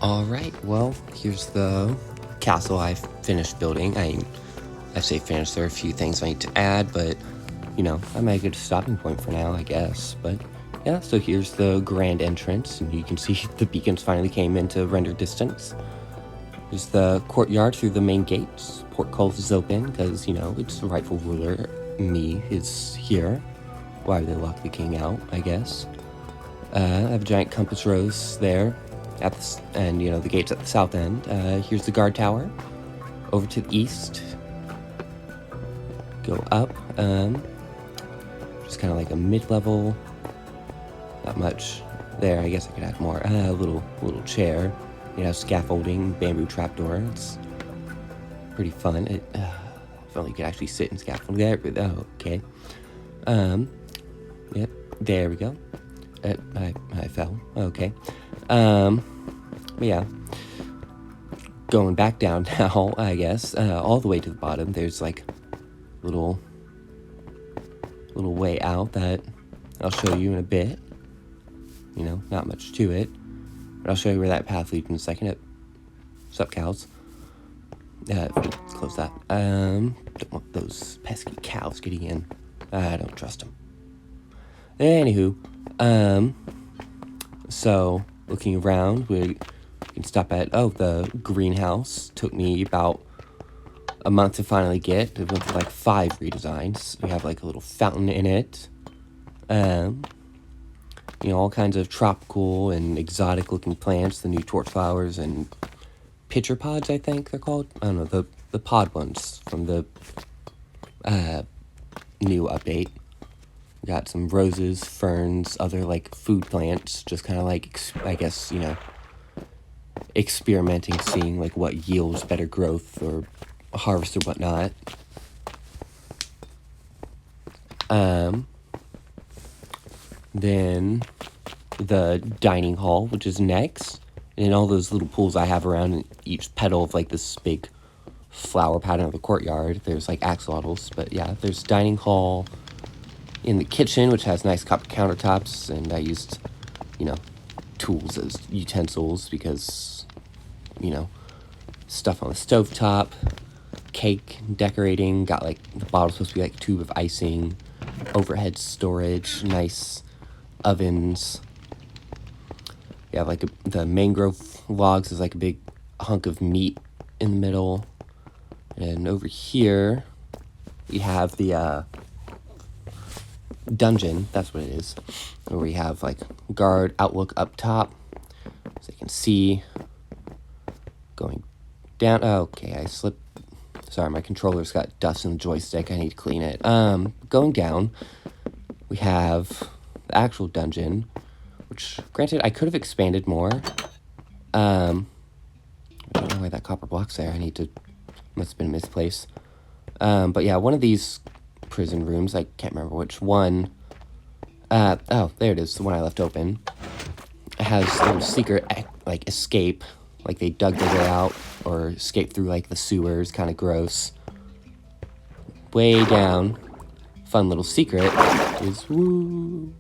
Alright, well, here's the castle I finished building. I say finished, there are a few things I need to add, but, I might get a stopping point for now, I guess. But, yeah, so here's the grand entrance, and you can see the beacons finally came into render distance. Here's the courtyard through the main gates. Portcullis is open, because, its rightful ruler, me, is here. Why they lock the king out, I guess. I have a giant compass rose there, and the gates at the south end. Here's the guard tower. Over to the east. Go up. Just kind of like a mid-level. Not much there. I guess I could add more. A little chair. Scaffolding, bamboo trapdoor. It's pretty fun. If only you could actually sit in scaffolding there. But, okay. Yep. There we go. I fell. Okay. Yeah. Going back down now, I guess. All the way to the bottom, there's like little way out that I'll show you in a bit. Not much to it. But I'll show you where that path leads in a second. What's up, cows? Close that. Don't want those pesky cows getting in. I don't trust them. Anywho, so looking around, we can stop at, the greenhouse. Took me about a month to finally get. It went through like 5 redesigns. We have like a little fountain in it. All kinds of tropical and exotic looking plants, the new torch flowers and pitcher pods, I think they're called. I don't know, the pod ones from the new update. We got some roses, ferns, other like food plants, just kind of like, I guess, experimenting, seeing like what yields better growth or harvest or whatnot. Then the dining hall, which is next, and all those little pools I have around each petal of like this big flower pattern of the courtyard. There's like axolotls, but yeah, there's dining hall. In the kitchen, which has nice copper countertops, and I used, tools as utensils because, stuff on the stovetop, cake decorating, got like, the bottle's supposed to be like a tube of icing, overhead storage, nice ovens. You have like the mangrove logs is like a big hunk of meat in the middle. And over here, we have the, dungeon, that's what it is, where we have like guard outlook up top, so you can see going down. Okay, I slipped. Sorry, my controller's got dust in the joystick. I need to clean it. Going down, we have the actual dungeon, which granted I could have expanded more. I don't know why that copper block's there. Must have been misplaced. But yeah, one of these prison rooms, I can't remember which one. There it is, the one I left open. It has a little secret, like, escape. Like, they dug their way out, or escaped through, like, the sewers, kind of gross. Way down, fun little secret is, woo.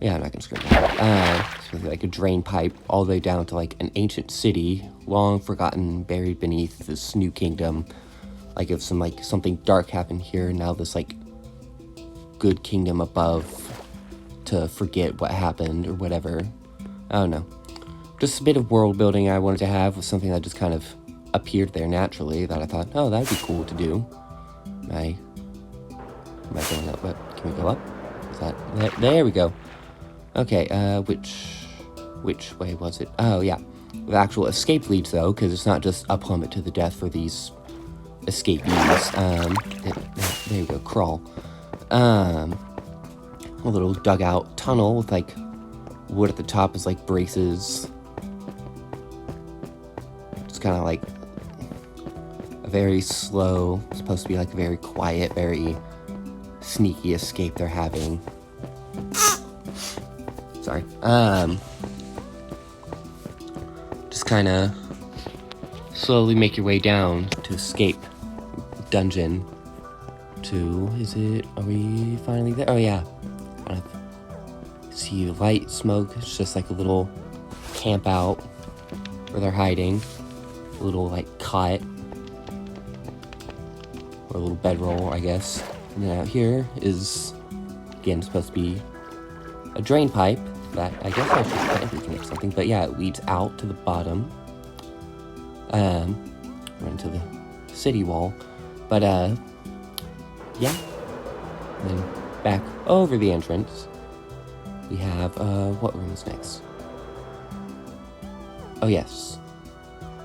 Yeah, I'm not gonna scream that. It's like a drain pipe all the way down to, like, an ancient city, long forgotten, buried beneath this new kingdom. Like if something dark happened here, and now this like good kingdom above to forget what happened or whatever. I don't know. Just a bit of world building I wanted to have with something that just kind of appeared there naturally that I thought, oh, that'd be cool to do. Am I going up? What? Can we go up? Is that there we go. Okay, which way was it? Oh yeah. The actual escape leads though, because it's not just a plummet to the death for these escapees. There you go, crawl. A little dugout tunnel with like wood at the top is like braces. It's kind of like a very slow, supposed to be like a very quiet, very sneaky escape they're having. Sorry. Just kind of slowly make your way down to escape dungeon to, are we finally there? Oh yeah, kind of see light, smoke. It's just like a little camp out where they're hiding. A little, like, cot. Or a little bedroll, I guess. And then out here is, again, supposed to be a drain pipe that I guess I should put everything up something. But yeah, it leads out to the bottom. Run to the city wall. But, yeah. And then back over the entrance, we have, what room is next? Oh, yes.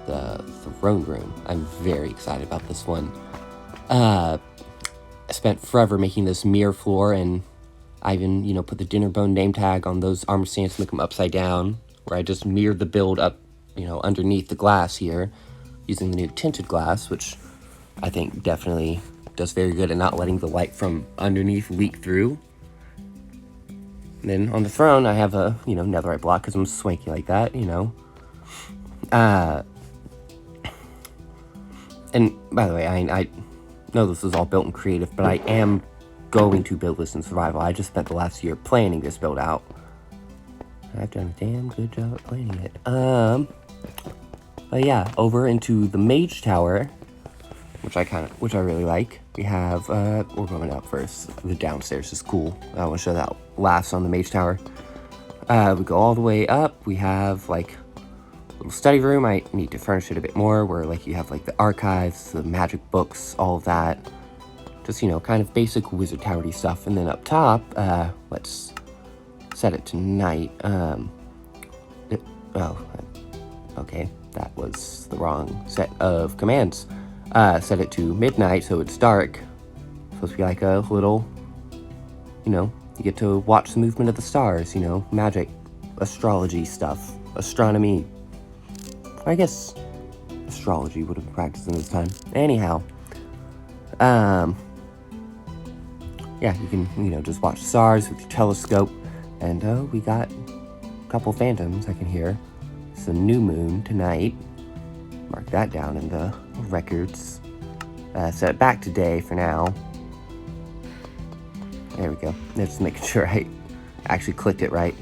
The throne room. I'm very excited about this one. I spent forever making this mirror floor, and I even, you know, put the Dinnerbone name tag on those armor stands to make them upside down, where I just mirrored the build up, you know, underneath the glass here, using the new tinted glass, which I think definitely does very good at not letting the light from underneath leak through. And then on the throne, I have a, you know, netherite block, because I'm swanky like that, you know. And by the way, I know this is all built in creative, but I am going to build this in survival. I just spent the last year planning this build out. I've done a damn good job at planning it. But yeah, over into the Mage Tower, which I really like. We have, we're going up first. The downstairs is cool. I want to show that last on the Mage Tower. We go all the way up. We have, like, a little study room. I need to furnish it a bit more, where, like, you have, like, the archives, the magic books, all of that. Just, you know, kind of basic wizard tower-y stuff. And then up top, let's set it to night. Okay, that was the wrong set of commands. Set it to midnight, so it's dark. It's supposed to be like a little, you know, you get to watch the movement of the stars, you know, magic, astrology stuff, astronomy. I guess astrology would have been practiced in this time. Anyhow, yeah, you can, you know, just watch stars with your telescope. And, we got a couple phantoms I can hear. It's a new moon tonight. Mark that down in the records. Set it back to day for now. There we go. Just making sure I actually clicked it right.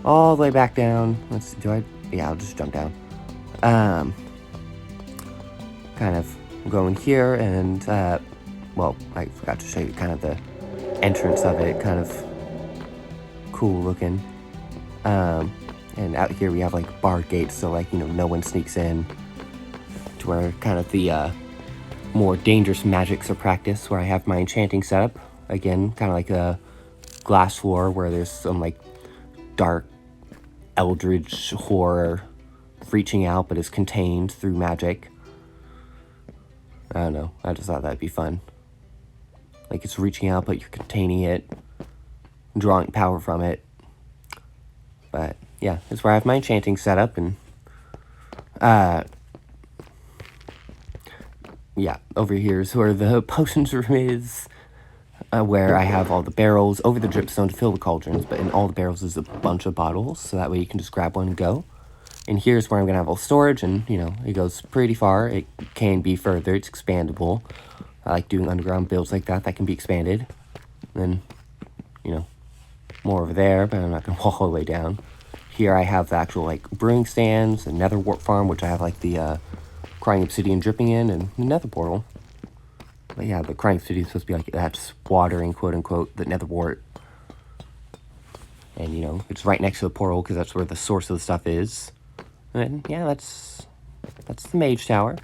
All the way back down. Yeah, I'll just jump down. Kind of going here, and, well, I forgot to show you kind of the entrance of it. Kind of cool looking. And out here we have, like, barred gates, so, like, you know, no one sneaks in. To where kind of the, more dangerous magics are practiced, where I have my enchanting setup. Again, kind of like a glass floor, where there's some, like, dark, eldritch horror reaching out, but is contained through magic. I don't know, I just thought that'd be fun. Like, it's reaching out, but you're containing it, drawing power from it. But yeah, that's where I have my enchanting setup, and yeah, over here is where the potions room is, where I have all the barrels over the dripstone to fill the cauldrons, but in all the barrels is a bunch of bottles, so that way you can just grab one and go. And here's where I'm gonna have all storage, and, you know, it goes pretty far. It can be further, it's expandable. I like doing underground builds like that can be expanded. And then, you know, more over there, but I'm not gonna walk all the way down. Here I have the actual, like, brewing stands, the nether wart farm, which I have, like, the crying obsidian dripping in, and the nether portal. But yeah, the crying obsidian is supposed to be, like, that's watering, quote-unquote, the nether wart. And, you know, it's right next to the portal, because that's where the source of the stuff is. And, yeah, that's the Mage Tower.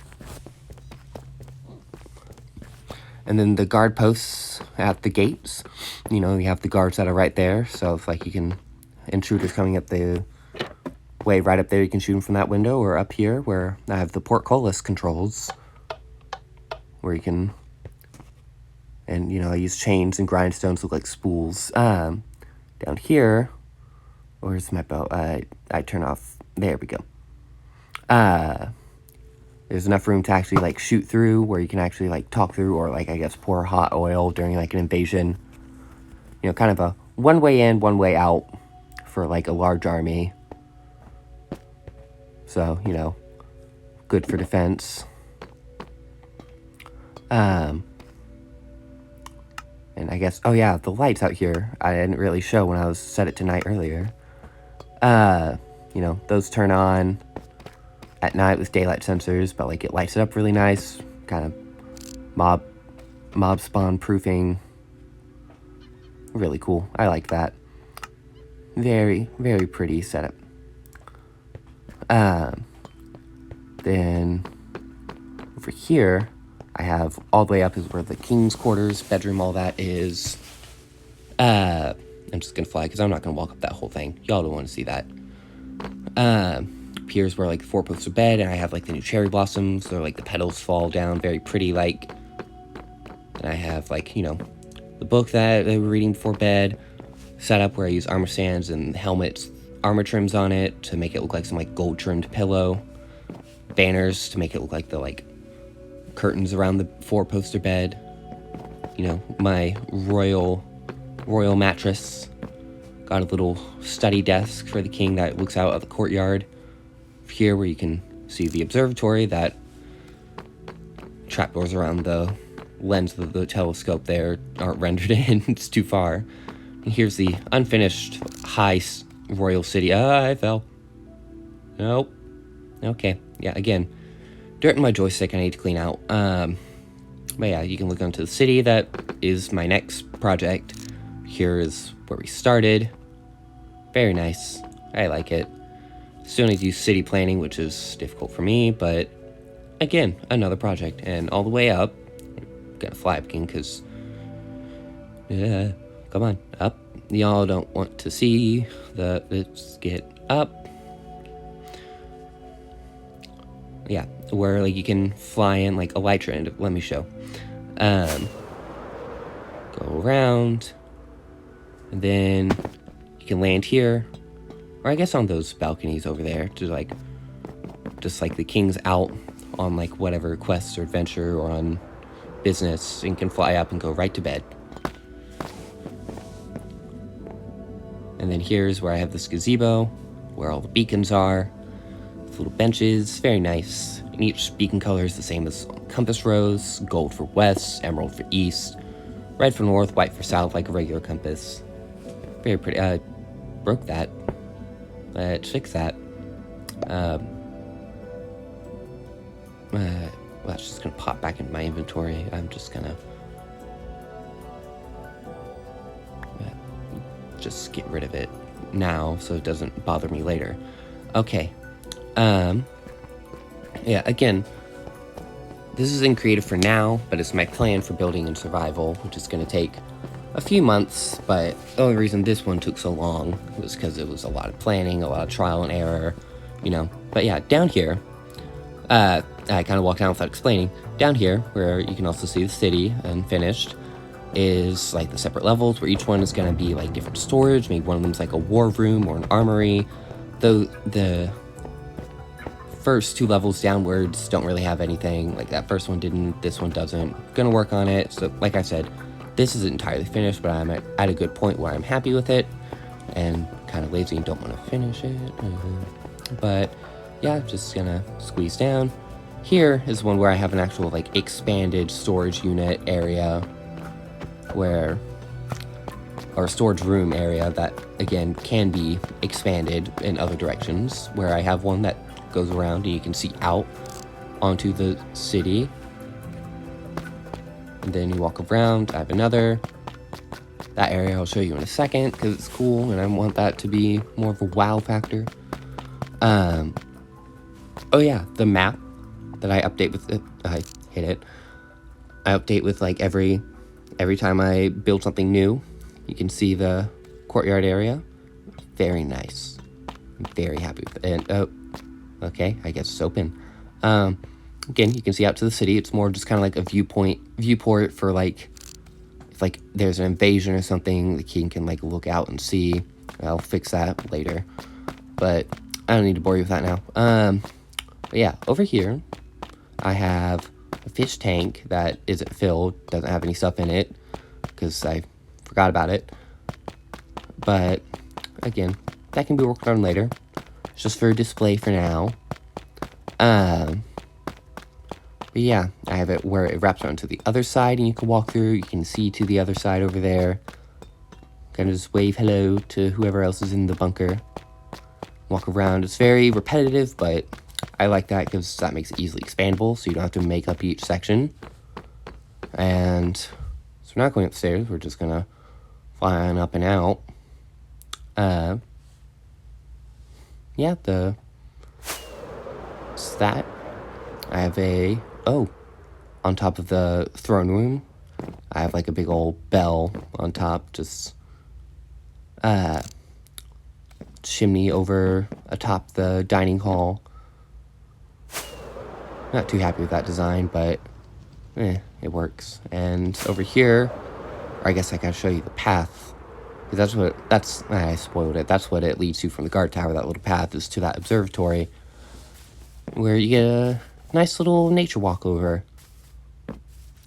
And then the guard posts at the gates. You know, you have the guards that are right there, so if, like, you can... intruders coming up the way right up there, you can shoot them from that window, or up here where I have the portcullis controls, where you can, and, you know, I use chains and grindstones look like spools. Down here, where's my bow? I turn off, there we go. There's enough room to actually, like, shoot through, where you can actually, like, talk through, or, like, I guess pour hot oil during, like, an invasion. You know, kind of a one way in, one way out for, like, a large army. So, you know, good for defense. And I guess, oh yeah, the lights out here, I didn't really show when I was set it to night earlier. You know, those turn on at night with daylight sensors, but like it lights it up really nice, kind of mob spawn proofing. Really cool. I like that. Very, very pretty setup. Then over here, I have all the way up is where the king's quarters, bedroom, all that is. I'm just gonna fly because I'm not gonna walk up that whole thing. Y'all don't want to see that. Here's where like the 4 posts of bed, and I have like the new cherry blossoms, so like the petals fall down, very pretty like. And I have like, you know, the book that they were reading before bed, set up where I use armor stands and helmets, armor trims on it to make it look like some like gold trimmed pillow, banners to make it look like the like curtains around the 4-poster bed, you know, my royal mattress. Got a little study desk for the king that looks out at the courtyard. Here where you can see the observatory, that trapdoors around the lens of the telescope there aren't rendered in, it's too far. And here's the unfinished high royal city. I fell. Nope. Okay, yeah, again, dirt in my joystick I need to clean out. But yeah, you can look onto the city. That is my next project. Here is where we started. Very nice. I like it. Still need to use city planning, which is difficult for me, but again, another project. And all the way up, I'm gonna fly up again because, yeah, come on, up. Y'all don't want to see let's get up. Yeah, where like you can fly in like elytra, and let me show. Go around, and then you can land here, or I guess on those balconies over there to like, just like the king's out on like whatever quest or adventure or on business, and can fly up and go right to bed. And then here's where I have this gazebo, where all the beacons are, with little benches, very nice. And each beacon color is the same as compass rose, gold for west, emerald for east, red for north, white for south, like a regular compass. Very pretty. Broke that. Let's fix that. Well, that's just gonna pop back into my inventory. I'm just gonna just get rid of it now so it doesn't bother me later. Okay. Yeah, again, this is in creative for now, but it's my plan for building in survival, which is going to take a few months, but the only reason this one took so long was because it was a lot of planning, a lot of trial and error, you know. But yeah, down here, I kind of walked down without explaining. Down here, where you can also see the city unfinished, is like the separate levels where each one is going to be like different storage. Maybe one of them's like a war room or an armory. Though the first 2 levels downwards don't really have anything. Like that first one didn't, this one doesn't. Gonna work on it. So like I said, this isn't entirely finished, but I'm at a good point where I'm happy with it and kind of lazy and don't want to finish it. But yeah, just gonna squeeze down. Here is one where I have an actual like expanded storage unit area where, or storage room area that again can be expanded in other directions, where I have one that goes around and you can see out onto the city, and then you walk around. I have another. That area I'll show you in a second because it's cool and I want that to be more of a wow factor. Oh yeah, the map that I update with it, I hit it. I update with like every time I build something new. You can see the courtyard area. Very nice. I'm very happy with it. And oh, okay, I guess it's open. Again, you can see out to the city. It's more just kind of like a viewport for like, if like there's an invasion or something, the king can like look out and see. I'll fix that later, but I don't need to bore you with that now. But yeah, over here, I have a fish tank that isn't filled, doesn't have any stuff in it, because I forgot about it. But again, that can be worked on later. It's just for display for now. But yeah, I have it where it wraps around to the other side, and you can walk through. You can see to the other side over there. Kind of just wave hello to whoever else is in the bunker. walk around. It's very repetitive, but I like that because that makes it easily expandable, so you don't have to make up each section. And so we're not going upstairs, we're just gonna fly on up and out. Yeah, it's that. I have on top of the throne room, I have like a big old bell on top, just chimney over atop the dining hall. Not too happy with that design, but it works. And over here, or I guess I gotta show you the path, because I spoiled it. That's what it leads to from the guard tower. That little path is to that observatory, where you get a nice little nature walkover.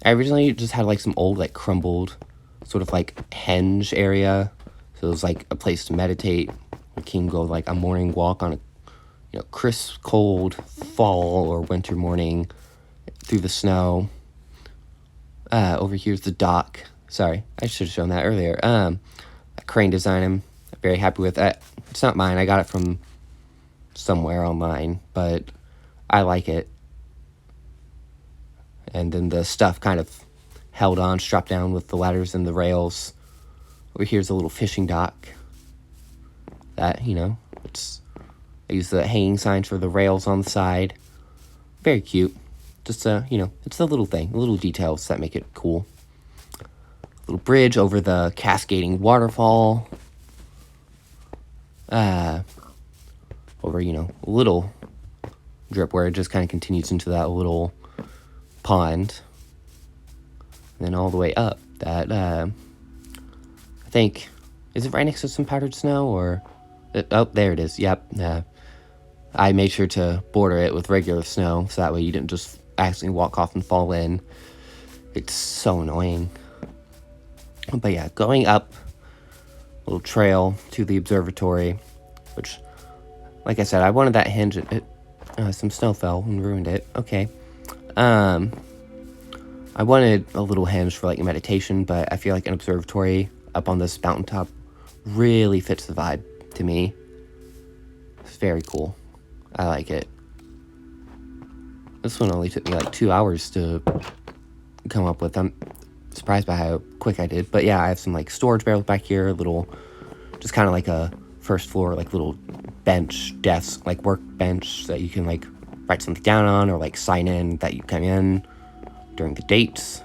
I originally just had like some old, like crumbled, sort of like henge area, so it was like a place to meditate. You can go like a morning walk on a crisp, cold fall or winter morning through the snow. Over here's the dock. Sorry, I should have shown that earlier. A crane design I'm very happy with. It's not mine. I got it from somewhere online, but I like it. And then the stuff kind of held on, strapped down with the ladders and the rails. Over here's a little fishing dock. That, I use the hanging signs for the rails on the side. Very cute. Just, it's a little thing, little details that make it cool. Little bridge over the cascading waterfall. Over, a little drip where it just kind of continues into that little pond. And then all the way up that, I think, is it right next to some powdered snow or... oh, there it is. Yep. I made sure to border it with regular snow, so that way you didn't just accidentally walk off and fall in. It's so annoying. But yeah, going up a little trail to the observatory, which, like I said, I wanted that hinge. Some snow fell and ruined it. Okay. I wanted a little hinge for like meditation, but I feel like an observatory up on this mountaintop really fits the vibe to me. It's very cool. I like it. This one only took me like 2 hours to come up with. I'm surprised by how quick I did. But yeah, I have some like storage barrels back here, just kind of like a first floor, like little bench, desk, like workbench that you can like write something down on or like sign in that you come in during the dates.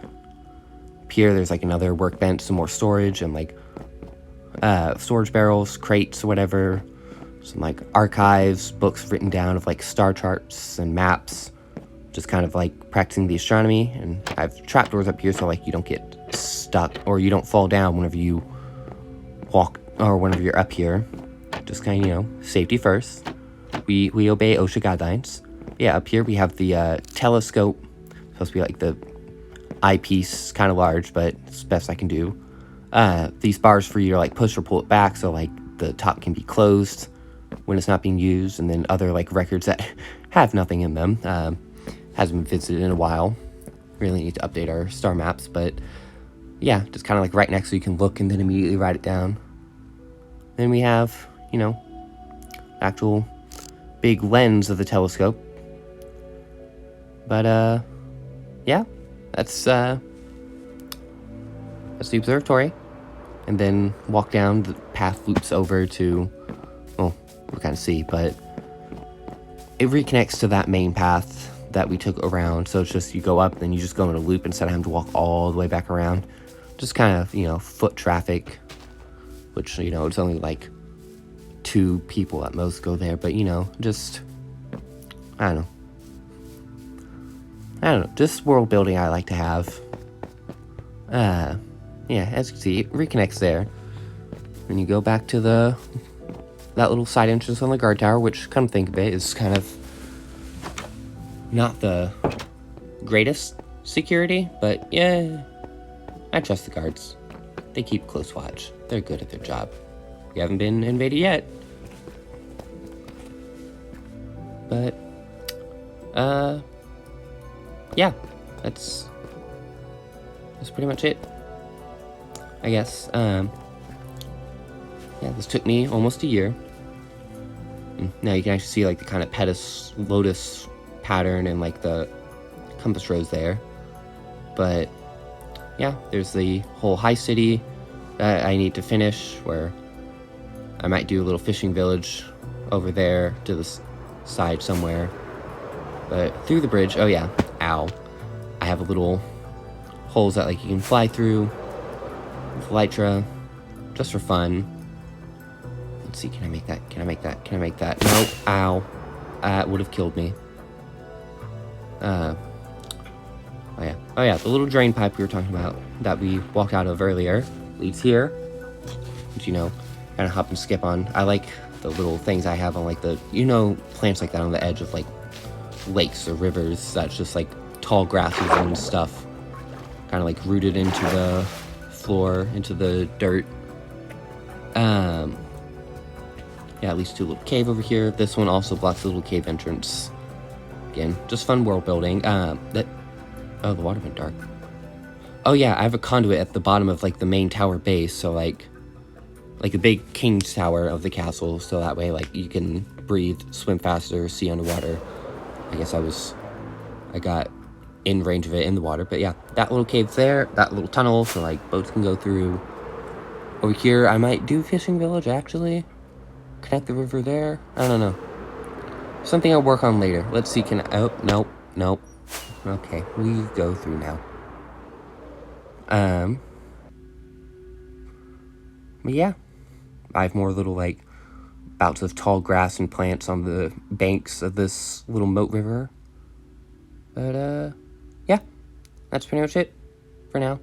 Up here, there's like another workbench, some more storage and like storage barrels, crates, whatever. Some like archives, books written down of like star charts and maps, just kind of like practicing the astronomy. And I have trapdoors up here so like you don't get stuck or you don't fall down whenever you walk or whenever you're up here. Just kind of, safety first. We obey OSHA guidelines. Yeah, up here we have the telescope. Supposed to be like the eyepiece, kind of large, but it's the best I can do. These bars for you to like push or pull it back so like the top can be closed when it's not being used, and then other like records that have nothing in them. Hasn't been visited in a while. Really need to update our star maps, but yeah, just kind of like right next so you can look and then immediately write it down. Then we have, actual big lens of the telescope. But yeah, that's the observatory. And then walk down, the path loops over to, well, we kind of see, but it reconnects to that main path that we took around. So it's just, you go up, then you just go in a loop instead of having to walk all the way back around. Just kind of, foot traffic, which, it's only like 2 people at most go there, but, just, I don't know, just world building I like to have. Yeah, as you can see, it reconnects there. Then you go back to that little side entrance on the guard tower, which, come think of it, is kind of not the greatest security, but yeah, I trust the guards. They keep close watch. They're good at their job. We haven't been invaded yet. But, yeah, that's pretty much it, I guess. Yeah, this took me almost a year. And now you can actually see like the kind of lotus pattern and like the compass rose there. But yeah, there's the whole high city that I need to finish, where I might do a little fishing village over there to the side somewhere. But through the bridge, oh yeah, ow, I have a little holes that like you can fly through with Elytra, just for fun. Let's see, can I make that? Can I make that? Can I make that? No, ow, that would have killed me. Oh yeah, the little drain pipe we were talking about that we walked out of earlier leads here, which, you know, kind of hop and skip on. I like the little things I have on like the, you know, plants like that on the edge of like lakes or rivers that's just like tall grasses and stuff, kind of like rooted into the floor, into the dirt. Yeah, at least two little cave over here. This one also blocks the little cave entrance. Again, just fun world building. Oh, the water went dark. Oh yeah, I have a conduit at the bottom of like the main tower base, so like the big king's tower of the castle, so that way like you can breathe, swim faster, see underwater. I guess I got in range of it in the water, but yeah, that little cave's there, that little tunnel, so like boats can go through. Over here, I might do fishing village actually. Connect the river there. I don't know. Something I'll work on later. Let's see. Oh, nope. Okay, we go through now. But yeah, I have more little like bouts of tall grass and plants on the banks of this little moat river. But yeah, that's pretty much it for now.